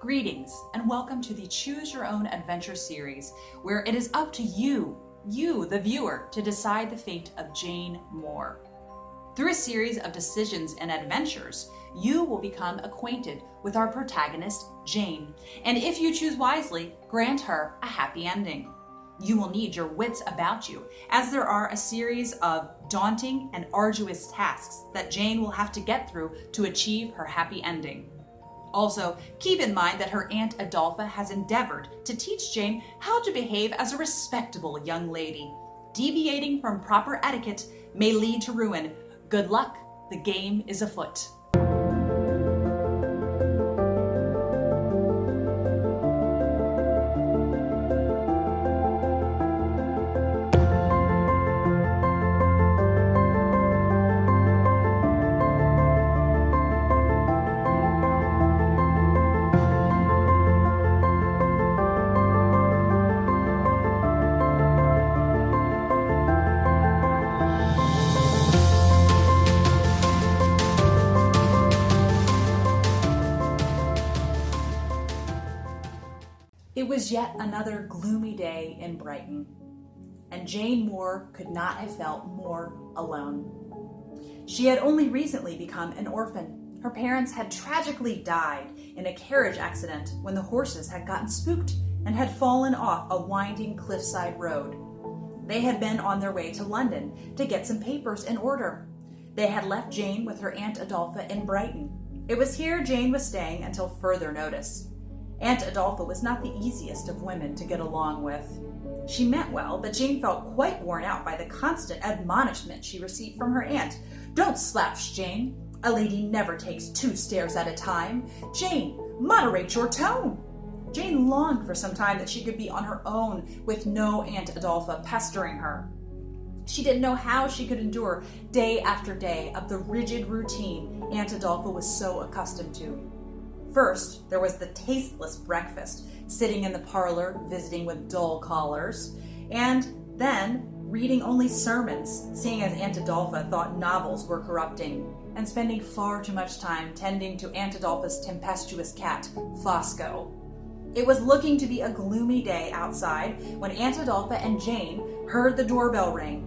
Greetings and welcome to the Choose Your Own Adventure series, where it is up to you, the viewer, to decide the fate of Jane Moore. Through a series of decisions and adventures, you will become acquainted with our protagonist, Jane, and if you choose wisely, grant her a happy ending. You will need your wits about you, as there are a series of daunting and arduous tasks that Jane will have to get through to achieve her happy ending. Also, keep in mind that her Aunt Adolpha has endeavored to teach Jane how to behave as a respectable young lady. Deviating from proper etiquette may lead to ruin. Good luck, the game is afoot. It was yet another gloomy day in Brighton, and Jane Moore could not have felt more alone. She had only recently become an orphan. Her parents had tragically died in a carriage accident when the horses had gotten spooked and had fallen off a winding cliffside road. They had been on their way to London to get some papers in order. They had left Jane with her Aunt Adolpha in Brighton. It was here Jane was staying until further notice. Aunt Adolpha was not the easiest of women to get along with. She meant well, but Jane felt quite worn out by the constant admonishment she received from her aunt. "Don't slouch, Jane. A lady never takes 2 stairs at a time. Jane, moderate your tone." Jane longed for some time that she could be on her own with no Aunt Adolpha pestering her. She didn't know how she could endure day after day of the rigid routine Aunt Adolpha was so accustomed to. First, there was the tasteless breakfast, sitting in the parlor, visiting with dull callers, and then reading only sermons, seeing as Aunt Adolpha thought novels were corrupting, and spending far too much time tending to Aunt Adolpha's tempestuous cat, Fosco. It was looking to be a gloomy day outside when Aunt Adolpha and Jane heard the doorbell ring.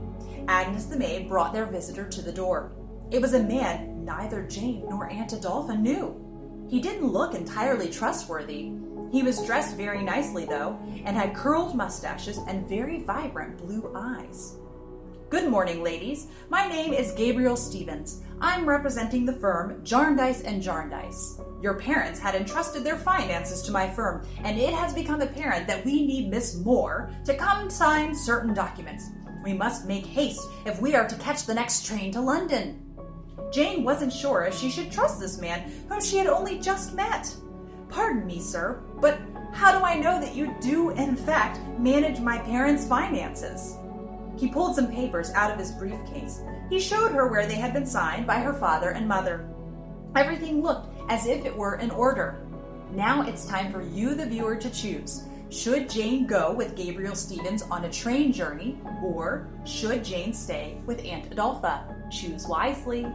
Agnes the maid brought their visitor to the door. It was a man neither Jane nor Aunt Adolpha knew. He didn't look entirely trustworthy. He was dressed very nicely, though, and had curled mustaches and very vibrant blue eyes. "Good morning, ladies. My name is Gabriel Stevens. I'm representing the firm Jarndyce & Jarndyce. Your parents had entrusted their finances to my firm, and it has become apparent that we need Miss Moore to come sign certain documents. We must make haste if we are to catch the next train to London." Jane wasn't sure if she should trust this man whom she had only just met. "Pardon me, sir, but how do I know that you do, in fact, manage my parents' finances?" He pulled some papers out of his briefcase. He showed her where they had been signed by her father and mother. Everything looked as if it were in order. Now it's time for you, the viewer, to choose. Should Jane go with Gabriel Stevens on a train journey, or should Jane stay with Aunt Adolpha? Choose wisely.